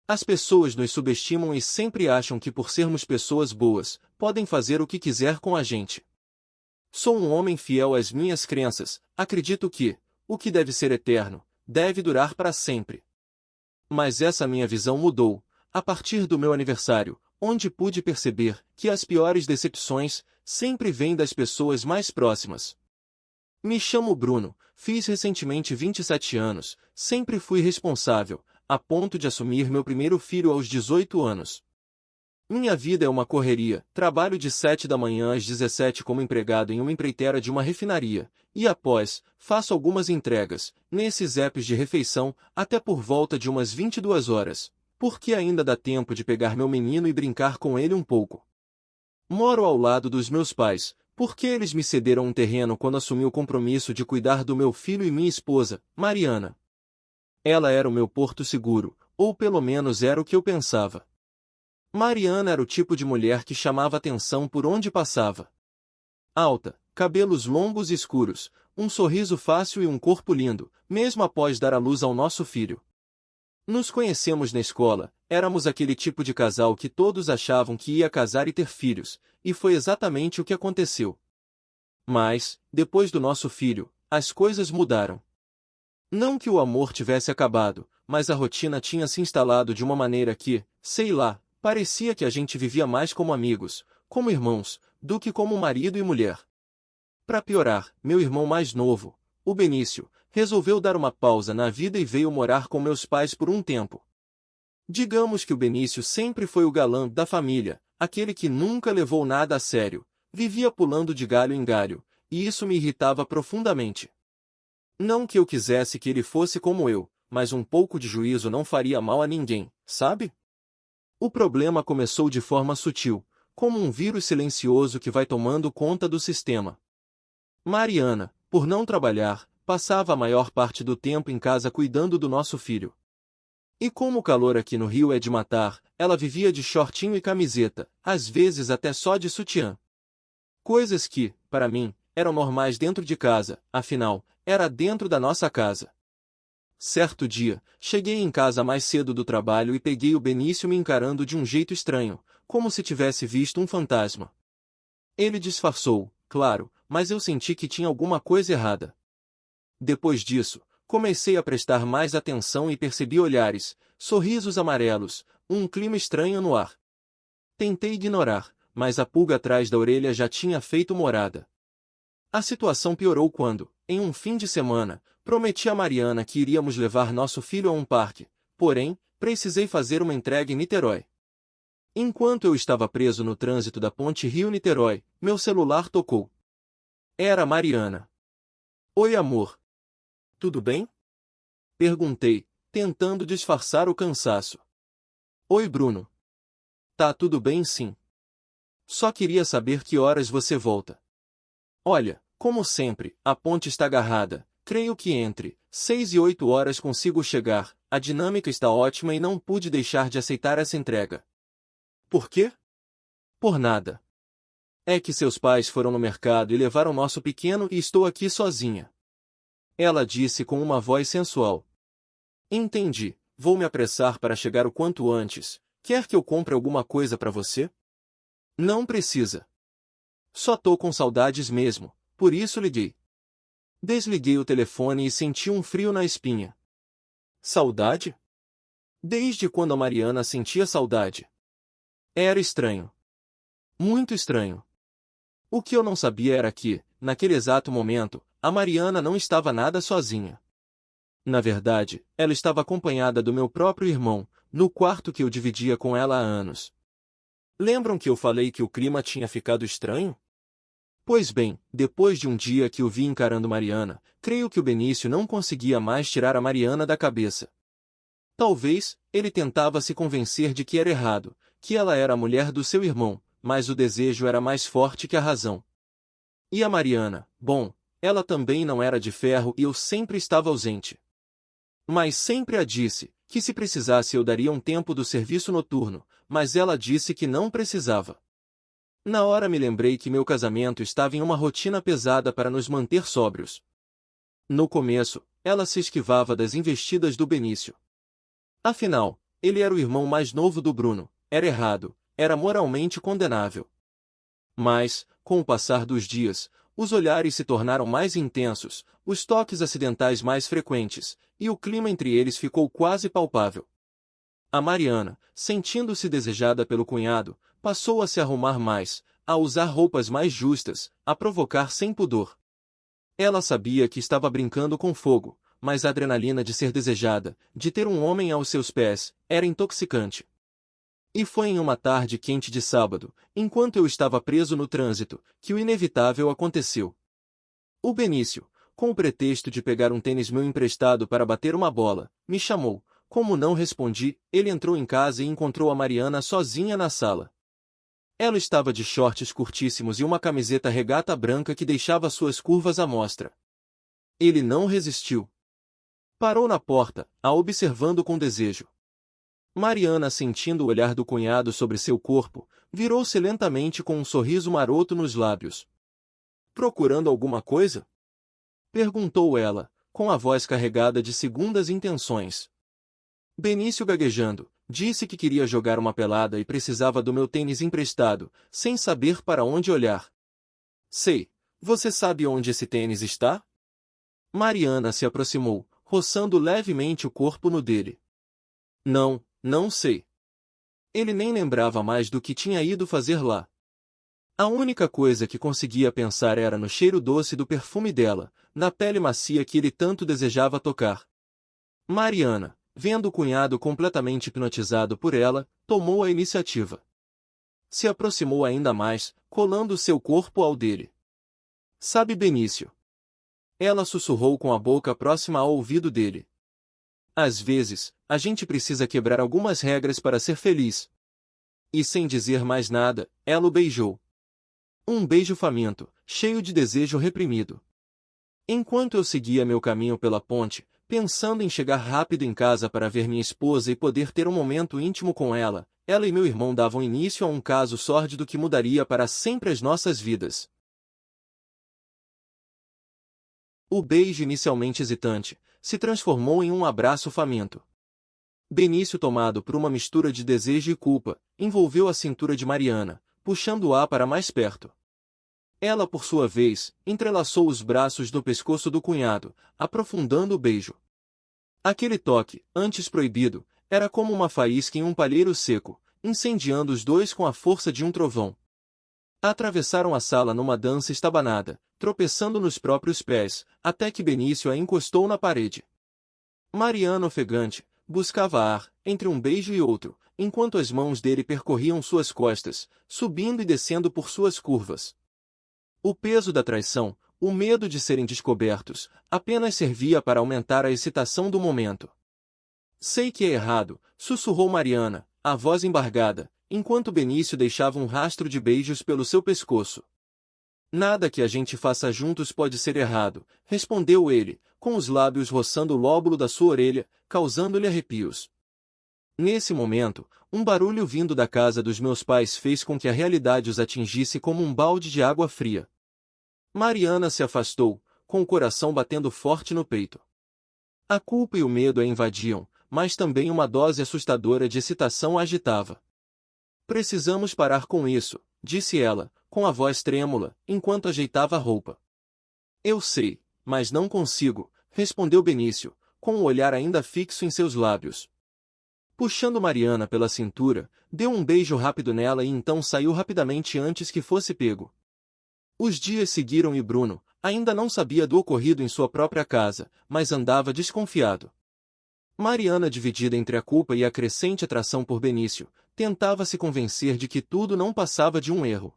As pessoas nos subestimam e sempre acham que por sermos pessoas boas, podem fazer o que quiser com a gente. Sou um homem fiel às minhas crenças, acredito que, o que deve ser eterno, deve durar para sempre. Mas essa minha visão mudou, a partir do meu aniversário, onde pude perceber que as piores decepções sempre vêm das pessoas mais próximas. Me chamo Bruno, fiz recentemente 27 anos, sempre fui responsável, a ponto de assumir meu primeiro filho aos 18 anos. Minha vida é uma correria, trabalho de 7 da manhã às 17 como empregado em uma empreiteira de uma refinaria, e após, faço algumas entregas, nesses apps de refeição, até por volta de umas 22 horas, porque ainda dá tempo de pegar meu menino e brincar com ele um pouco. Moro ao lado dos meus pais, porque eles me cederam um terreno quando assumi o compromisso de cuidar do meu filho e minha esposa, Mariana. Ela era o meu porto seguro, ou pelo menos era o que eu pensava. Mariana era o tipo de mulher que chamava atenção por onde passava. Alta, cabelos longos e escuros, um sorriso fácil e um corpo lindo, mesmo após dar à luz ao nosso filho. Nos conhecemos na escola, éramos aquele tipo de casal que todos achavam que ia casar e ter filhos, e foi exatamente o que aconteceu. Mas, depois do nosso filho, as coisas mudaram. Não que o amor tivesse acabado, mas a rotina tinha se instalado de uma maneira que, sei lá, parecia que a gente vivia mais como amigos, como irmãos, do que como marido e mulher. Para piorar, meu irmão mais novo, o Benício, resolveu dar uma pausa na vida e veio morar com meus pais por um tempo. Digamos que o Benício sempre foi o galã da família, aquele que nunca levou nada a sério, vivia pulando de galho em galho, e isso me irritava profundamente. Não que eu quisesse que ele fosse como eu, mas um pouco de juízo não faria mal a ninguém, sabe? O problema começou de forma sutil, como um vírus silencioso que vai tomando conta do sistema. Mariana, por não trabalhar, passava a maior parte do tempo em casa cuidando do nosso filho. E como o calor aqui no Rio é de matar, ela vivia de shortinho e camiseta, às vezes até só de sutiã. Coisas que, para mim, eram normais dentro de casa, afinal, era dentro da nossa casa. Certo dia, cheguei em casa mais cedo do trabalho e peguei o Benício me encarando de um jeito estranho, como se tivesse visto um fantasma. Ele disfarçou, claro, mas eu senti que tinha alguma coisa errada. Depois disso, comecei a prestar mais atenção e percebi olhares, sorrisos amarelos, um clima estranho no ar. Tentei ignorar, mas a pulga atrás da orelha já tinha feito morada. A situação piorou quando, em um fim de semana, prometi a Mariana que iríamos levar nosso filho a um parque, porém, precisei fazer uma entrega em Niterói. Enquanto eu estava preso no trânsito da ponte Rio-Niterói, meu celular tocou. Era Mariana. Oi, amor. Tudo bem? Perguntei, tentando disfarçar o cansaço. Oi, Bruno. Tá tudo bem, sim. Só queria saber que horas você volta. Olha, como sempre, a ponte está agarrada. Creio que entre 6 e 8 horas consigo chegar. A dinâmica está ótima e não pude deixar de aceitar essa entrega. Por quê? Por nada. É que seus pais foram no mercado e levaram nosso pequeno e estou aqui sozinha. Ela disse com uma voz sensual. Entendi, vou me apressar para chegar o quanto antes. Quer que eu compre alguma coisa para você? Não precisa. Só tô com saudades mesmo, por isso liguei. Desliguei o telefone e senti um frio na espinha. Saudade? Desde quando a Mariana sentia saudade? Era estranho. Muito estranho. O que eu não sabia era que, naquele exato momento, a Mariana não estava nada sozinha. Na verdade, ela estava acompanhada do meu próprio irmão, no quarto que eu dividia com ela há anos. Lembram que eu falei que o clima tinha ficado estranho? Pois bem, depois de um dia que o vi encarando Mariana, creio que o Benício não conseguia mais tirar a Mariana da cabeça. Talvez, ele tentava se convencer de que era errado, que ela era a mulher do seu irmão, mas o desejo era mais forte que a razão. E a Mariana, bom, ela também não era de ferro e eu sempre estava ausente. Mas sempre a disse, que se precisasse eu daria um tempo do serviço noturno, mas ela disse que não precisava. Na hora me lembrei que meu casamento estava em uma rotina pesada para nos manter sóbrios. No começo, ela se esquivava das investidas do Benício. Afinal, Ele era o irmão mais novo do Bruno, era errado, era moralmente condenável. Mas, com o passar dos dias, os olhares se tornaram mais intensos, os toques acidentais mais frequentes, e o clima entre eles ficou quase palpável. A Mariana, sentindo-se desejada pelo cunhado, passou a se arrumar mais, a usar roupas mais justas, a provocar sem pudor. Ela sabia que estava brincando com fogo, mas a adrenalina de ser desejada, de ter um homem aos seus pés, era intoxicante. E foi em uma tarde quente de sábado, enquanto eu estava preso no trânsito, que o inevitável aconteceu. O Benício, com o pretexto de pegar um tênis meu emprestado para bater uma bola, me chamou. Como não respondi, ele entrou em casa e encontrou a Mariana sozinha na sala. Ela estava de shorts curtíssimos e uma camiseta regata branca que deixava suas curvas à mostra. Ele não resistiu. Parou na porta, a observando com desejo. Mariana, sentindo o olhar do cunhado sobre seu corpo, virou-se lentamente com um sorriso maroto nos lábios. "Procurando alguma coisa?" perguntou ela, com a voz carregada de segundas intenções. Benício, gaguejando, disse que queria jogar uma pelada e precisava do meu tênis emprestado, sem saber para onde olhar. "Sei. Você sabe onde esse tênis está?" Mariana se aproximou, roçando levemente o corpo no dele. "Não, não sei." Ele nem lembrava mais do que tinha ido fazer lá. A única coisa que conseguia pensar era no cheiro doce do perfume dela, na pele macia que ele tanto desejava tocar. Mariana, vendo o cunhado completamente hipnotizado por ela, tomou a iniciativa. Se aproximou ainda mais, colando seu corpo ao dele. "Sabe, Benício?" Ela sussurrou com a boca próxima ao ouvido dele. "Às vezes, a gente precisa quebrar algumas regras para ser feliz." E sem dizer mais nada, ela o beijou. Um beijo faminto, cheio de desejo reprimido. Enquanto eu seguia meu caminho pela ponte, pensando em chegar rápido em casa para ver minha esposa e poder ter um momento íntimo com ela, ela e meu irmão davam início a um caso sórdido que mudaria para sempre as nossas vidas. O beijo, inicialmente hesitante, se transformou em um abraço faminto. Benício, tomado por uma mistura de desejo e culpa, envolveu a cintura de Mariana, puxando-a para mais perto. Ela, por sua vez, entrelaçou os braços no pescoço do cunhado, aprofundando o beijo. Aquele toque, antes proibido, era como uma faísca em um palheiro seco, incendiando os dois com a força de um trovão. Atravessaram a sala numa dança estabanada, tropeçando nos próprios pés, até que Benício a encostou na parede. Mariana, ofegante, buscava ar, entre um beijo e outro, enquanto as mãos dele percorriam suas costas, subindo e descendo por suas curvas. O peso da traição, o medo de serem descobertos, apenas servia para aumentar a excitação do momento. "Sei que é errado", sussurrou Mariana, a voz embargada, enquanto Benício deixava um rastro de beijos pelo seu pescoço. "Nada que a gente faça juntos pode ser errado", respondeu ele, com os lábios roçando o lóbulo da sua orelha, causando-lhe arrepios. Nesse momento, um barulho vindo da casa dos meus pais fez com que a realidade os atingisse como um balde de água fria. Mariana se afastou, com o coração batendo forte no peito. A culpa e o medo a invadiam, mas também uma dose assustadora de excitação a agitava. "Precisamos parar com isso", disse ela, com a voz trêmula, enquanto ajeitava a roupa. "Eu sei, mas não consigo", respondeu Benício, com o olhar ainda fixo em seus lábios. Puxando Mariana pela cintura, deu um beijo rápido nela e então saiu rapidamente antes que fosse pego. Os dias seguiram e Bruno ainda não sabia do ocorrido em sua própria casa, mas andava desconfiado. Mariana, dividida entre a culpa e a crescente atração por Benício, tentava se convencer de que tudo não passava de um erro.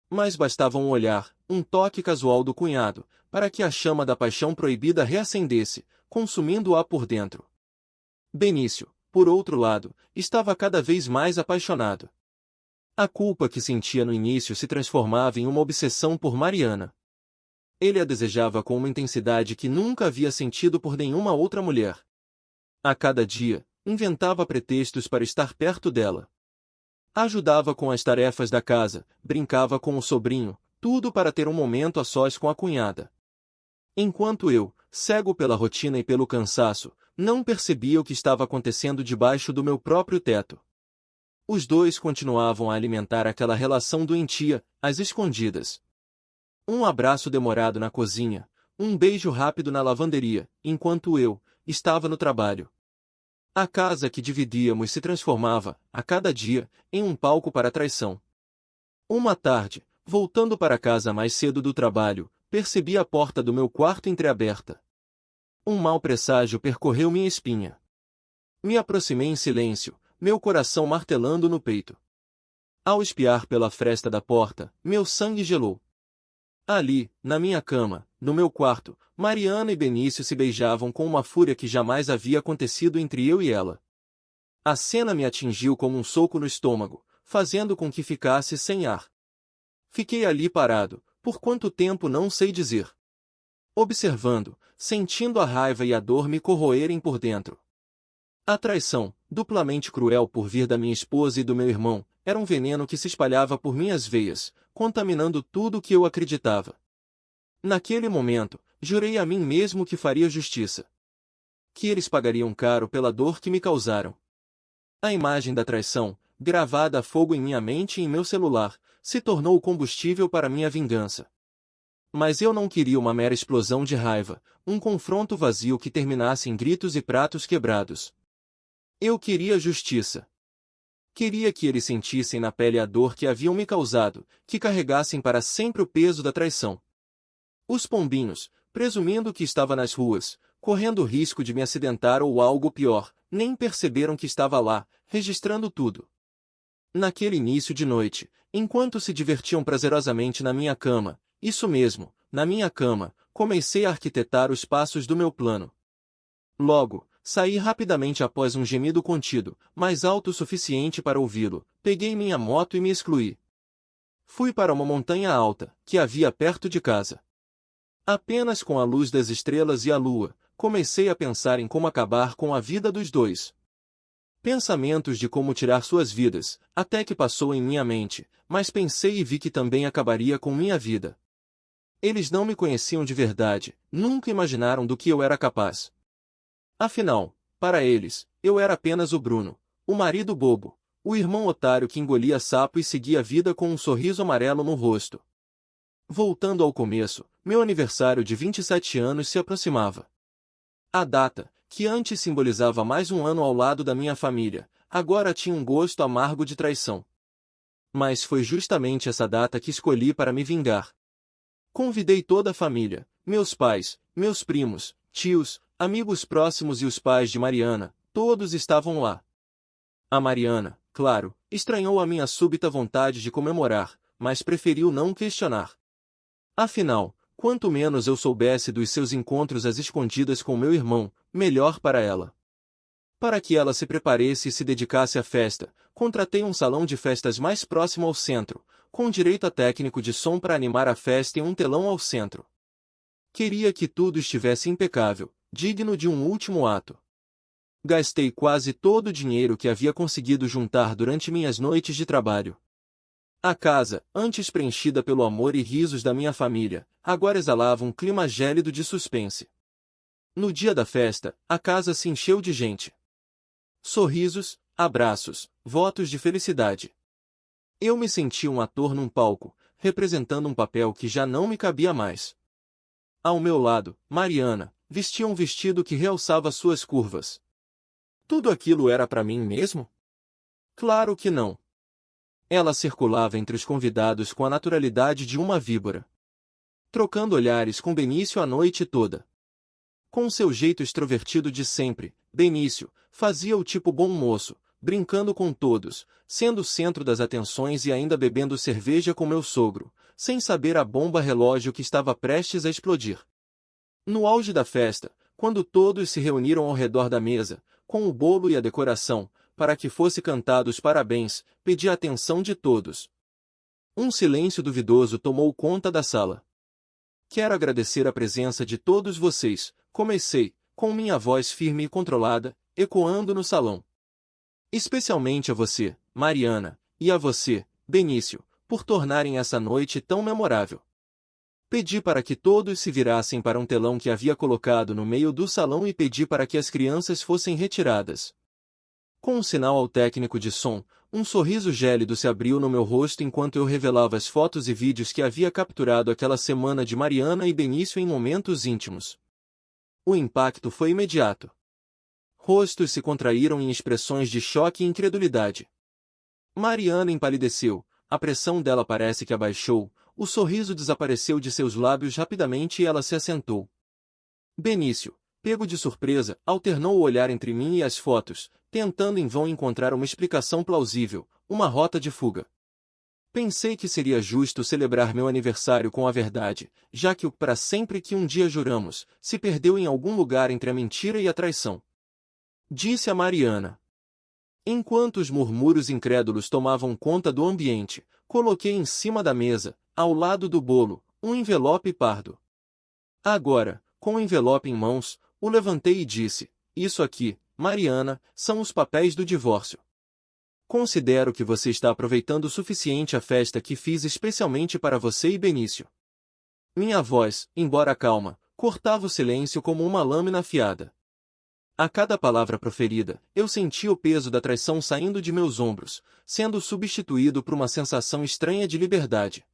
Mas bastava um olhar, um toque casual do cunhado, para que a chama da paixão proibida reacendesse, consumindo-a por dentro. Benício, por outro lado, estava cada vez mais apaixonado. A culpa que sentia no início se transformava em uma obsessão por Mariana. Ele a desejava com uma intensidade que nunca havia sentido por nenhuma outra mulher. A cada dia, inventava pretextos para estar perto dela. Ajudava com as tarefas da casa, brincava com o sobrinho, tudo para ter um momento a sós com a cunhada. Enquanto eu, cego pela rotina e pelo cansaço, não percebia o que estava acontecendo debaixo do meu próprio teto. Os dois continuavam a alimentar aquela relação doentia, às escondidas. Um abraço demorado na cozinha, um beijo rápido na lavanderia, enquanto eu estava no trabalho. A casa que dividíamos se transformava, a cada dia, em um palco para a traição. Uma tarde, voltando para casa mais cedo do trabalho, percebi a porta do meu quarto entreaberta. Um mau presságio percorreu minha espinha. Me aproximei em silêncio, meu coração martelando no peito. Ao espiar pela fresta da porta, meu sangue gelou. Ali, na minha cama, no meu quarto, Mariana e Benício se beijavam com uma fúria que jamais havia acontecido entre eu e ela. A cena me atingiu como um soco no estômago, fazendo com que ficasse sem ar. Fiquei ali parado, por quanto tempo não sei dizer. Observando, sentindo a raiva e a dor me corroerem por dentro. A traição, duplamente cruel por vir da minha esposa e do meu irmão, era um veneno que se espalhava por minhas veias, contaminando tudo o que eu acreditava. Naquele momento, jurei a mim mesmo que faria justiça. Que eles pagariam caro pela dor que me causaram. A imagem da traição, gravada a fogo em minha mente e em meu celular, se tornou o combustível para minha vingança. Mas eu não queria uma mera explosão de raiva, um confronto vazio que terminasse em gritos e pratos quebrados. Eu queria justiça. Queria que eles sentissem na pele a dor que haviam me causado, que carregassem para sempre o peso da traição. Os pombinhos, presumindo que estava nas ruas, correndo o risco de me acidentar ou algo pior, nem perceberam que estava lá, registrando tudo. Naquele início de noite, enquanto se divertiam prazerosamente na minha cama, isso mesmo, na minha cama, comecei a arquitetar os passos do meu plano. Logo, saí rapidamente após um gemido contido, mais alto o suficiente para ouvi-lo, peguei minha moto e me excluí. Fui para uma montanha alta, que havia perto de casa. Apenas com a luz das estrelas e a lua, comecei a pensar em como acabar com a vida dos dois. Pensamentos de como tirar suas vidas, até que passou em minha mente, mas pensei e vi que também acabaria com minha vida. Eles não me conheciam de verdade, nunca imaginaram do que eu era capaz. Afinal, para eles, eu era apenas o Bruno, o marido bobo, o irmão otário que engolia sapo e seguia a vida com um sorriso amarelo no rosto. Voltando ao começo, meu aniversário de 27 anos se aproximava. A data, que antes simbolizava mais um ano ao lado da minha família, agora tinha um gosto amargo de traição. Mas foi justamente essa data que escolhi para me vingar. Convidei toda a família, meus pais, meus primos, tios, amigos próximos e os pais de Mariana, todos estavam lá. A Mariana, claro, estranhou a minha súbita vontade de comemorar, mas preferiu não questionar. Afinal, quanto menos eu soubesse dos seus encontros às escondidas com meu irmão, melhor para ela. Para que ela se preparasse e se dedicasse à festa, contratei um salão de festas mais próximo ao centro, com direito a técnico de som para animar a festa e um telão ao centro. Queria que tudo estivesse impecável, digno de um último ato. Gastei quase todo o dinheiro que havia conseguido juntar durante minhas noites de trabalho. A casa, antes preenchida pelo amor e risos da minha família, agora exalava um clima gélido de suspense. No dia da festa, a casa se encheu de gente. Sorrisos, abraços, votos de felicidade. Eu me senti um ator num palco, representando um papel que já não me cabia mais. Ao meu lado, Mariana, vestia um vestido que realçava suas curvas. Tudo aquilo era para mim mesmo? Claro que não. Ela circulava entre os convidados com a naturalidade de uma víbora. Trocando olhares com Benício a noite toda. Com seu jeito extrovertido de sempre, Benício fazia o tipo bom moço, brincando com todos, sendo o centro das atenções e ainda bebendo cerveja com meu sogro, sem saber a bomba relógio que estava prestes a explodir. No auge da festa, quando todos se reuniram ao redor da mesa, com o bolo e a decoração, para que fosse cantado os parabéns, pedi a atenção de todos. Um silêncio duvidoso tomou conta da sala. Quero agradecer a presença de todos vocês, comecei, com minha voz firme e controlada, ecoando no salão. Especialmente a você, Mariana, e a você, Benício, por tornarem essa noite tão memorável. Pedi para que todos se virassem para um telão que havia colocado no meio do salão e pedi para que as crianças fossem retiradas. Com um sinal ao técnico de som, um sorriso gélido se abriu no meu rosto enquanto eu revelava as fotos e vídeos que havia capturado aquela semana de Mariana e Benício em momentos íntimos. O impacto foi imediato. Rostos se contraíram em expressões de choque e incredulidade. Mariana empalideceu, a pressão dela parece que abaixou, o sorriso desapareceu de seus lábios rapidamente e ela se assentou. Benício, pego de surpresa, alternou o olhar entre mim e as fotos, tentando em vão encontrar uma explicação plausível, uma rota de fuga. Pensei que seria justo celebrar meu aniversário com a verdade, já que o para sempre que um dia juramos, se perdeu em algum lugar entre a mentira e a traição. Disse a Mariana. Enquanto os murmúrios incrédulos tomavam conta do ambiente, coloquei em cima da mesa, ao lado do bolo, um envelope pardo. Agora, com o envelope em mãos, o levantei e disse: isso aqui, Mariana, são os papéis do divórcio. Considero que você está aproveitando o suficiente a festa que fiz especialmente para você e Benício. Minha voz, embora calma, cortava o silêncio como uma lâmina afiada. A cada palavra proferida, eu sentia o peso da traição saindo de meus ombros, sendo substituído por uma sensação estranha de liberdade.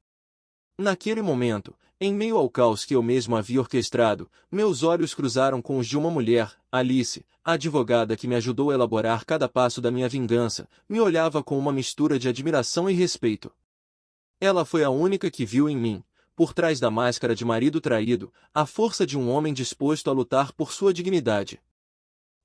Naquele momento, em meio ao caos que eu mesmo havia orquestrado, meus olhos cruzaram com os de uma mulher, Alice, a advogada que me ajudou a elaborar cada passo da minha vingança, me olhava com uma mistura de admiração e respeito. Ela foi a única que viu em mim, por trás da máscara de marido traído, a força de um homem disposto a lutar por sua dignidade.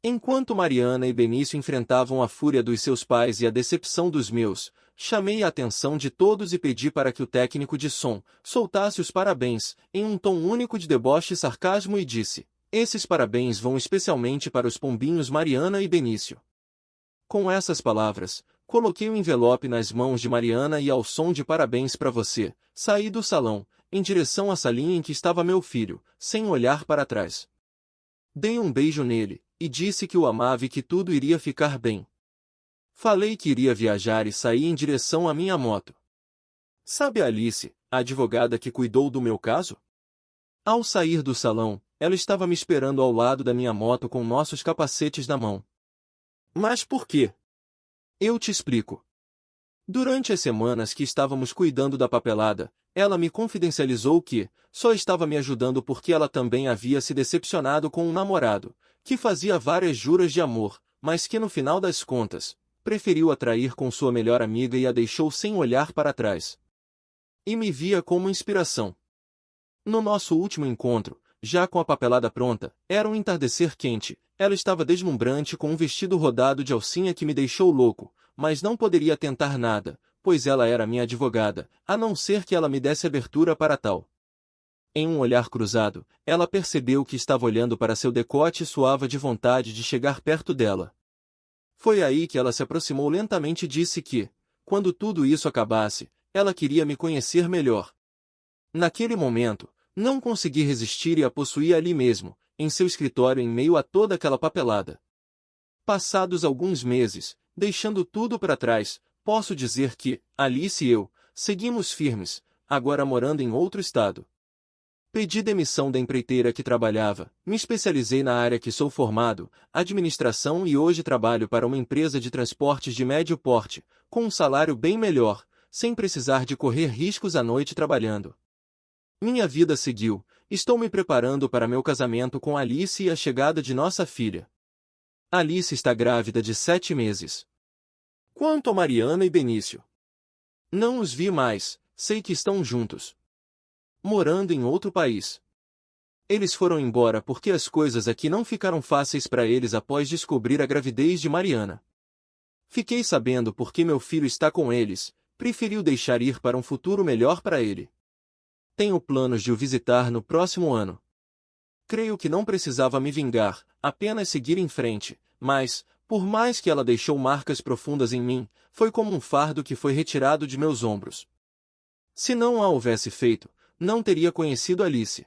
Enquanto Mariana e Benício enfrentavam a fúria dos seus pais e a decepção dos meus, chamei a atenção de todos e pedi para que o técnico de som soltasse os parabéns, em um tom único de deboche e sarcasmo e disse: esses parabéns vão especialmente para os pombinhos Mariana e Benício. Com essas palavras, coloquei o envelope nas mãos de Mariana e ao som de parabéns para você, saí do salão, em direção à salinha em que estava meu filho, sem olhar para trás. Dei um beijo nele, e disse que o amava e que tudo iria ficar bem. Falei que iria viajar e saí em direção à minha moto. Sabe a Alice, a advogada que cuidou do meu caso? Ao sair do salão, ela estava me esperando ao lado da minha moto com nossos capacetes na mão. Mas por quê? Eu te explico. Durante as semanas que estávamos cuidando da papelada, ela me confidencializou que só estava me ajudando porque ela também havia se decepcionado com um namorado, que fazia várias juras de amor, mas que no final das contas, preferiu atrair com sua melhor amiga e a deixou sem olhar para trás. E me via como inspiração. No nosso último encontro, já com a papelada pronta, era um entardecer quente, ela estava deslumbrante com um vestido rodado de alcinha que me deixou louco, mas não poderia tentar nada, pois ela era minha advogada, a não ser que ela me desse abertura para tal. Em um olhar cruzado, ela percebeu que estava olhando para seu decote e suava de vontade de chegar perto dela. Foi aí que ela se aproximou lentamente e disse que, quando tudo isso acabasse, ela queria me conhecer melhor. Naquele momento, não consegui resistir e a possuí ali mesmo, em seu escritório em meio a toda aquela papelada. Passados alguns meses, deixando tudo para trás, posso dizer que, Alice e eu, seguimos firmes, agora morando em outro estado. Pedi demissão da empreiteira que trabalhava, me especializei na área que sou formado, administração e hoje trabalho para uma empresa de transportes de médio porte, com um salário bem melhor, sem precisar de correr riscos à noite trabalhando. Minha vida seguiu, estou me preparando para meu casamento com Alice e a chegada de nossa filha. Alice está grávida de 7 meses. Quanto a Mariana e Benício, não os vi mais, sei que estão juntos, morando em outro país. Eles foram embora porque as coisas aqui não ficaram fáceis para eles após descobrir a gravidez de Mariana. Fiquei sabendo porque meu filho está com eles, preferiu deixar ir para um futuro melhor para ele. Tenho planos de o visitar no próximo ano. Creio que não precisava me vingar, apenas seguir em frente, mas, por mais que ela deixou marcas profundas em mim, foi como um fardo que foi retirado de meus ombros. Se não a houvesse feito, não teria conhecido Alice.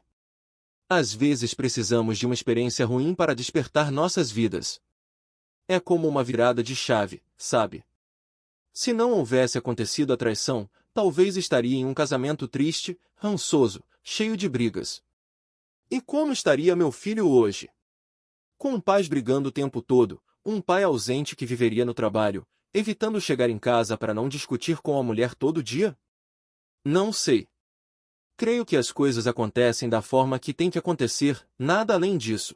Às vezes precisamos de uma experiência ruim para despertar nossas vidas. É como uma virada de chave, sabe? Se não houvesse acontecido a traição, talvez estaria em um casamento triste, rançoso, cheio de brigas. E como estaria meu filho hoje? Com pais brigando o tempo todo, um pai ausente que viveria no trabalho, evitando chegar em casa para não discutir com a mulher todo dia? Não sei. Creio que as coisas acontecem da forma que tem que acontecer, nada além disso.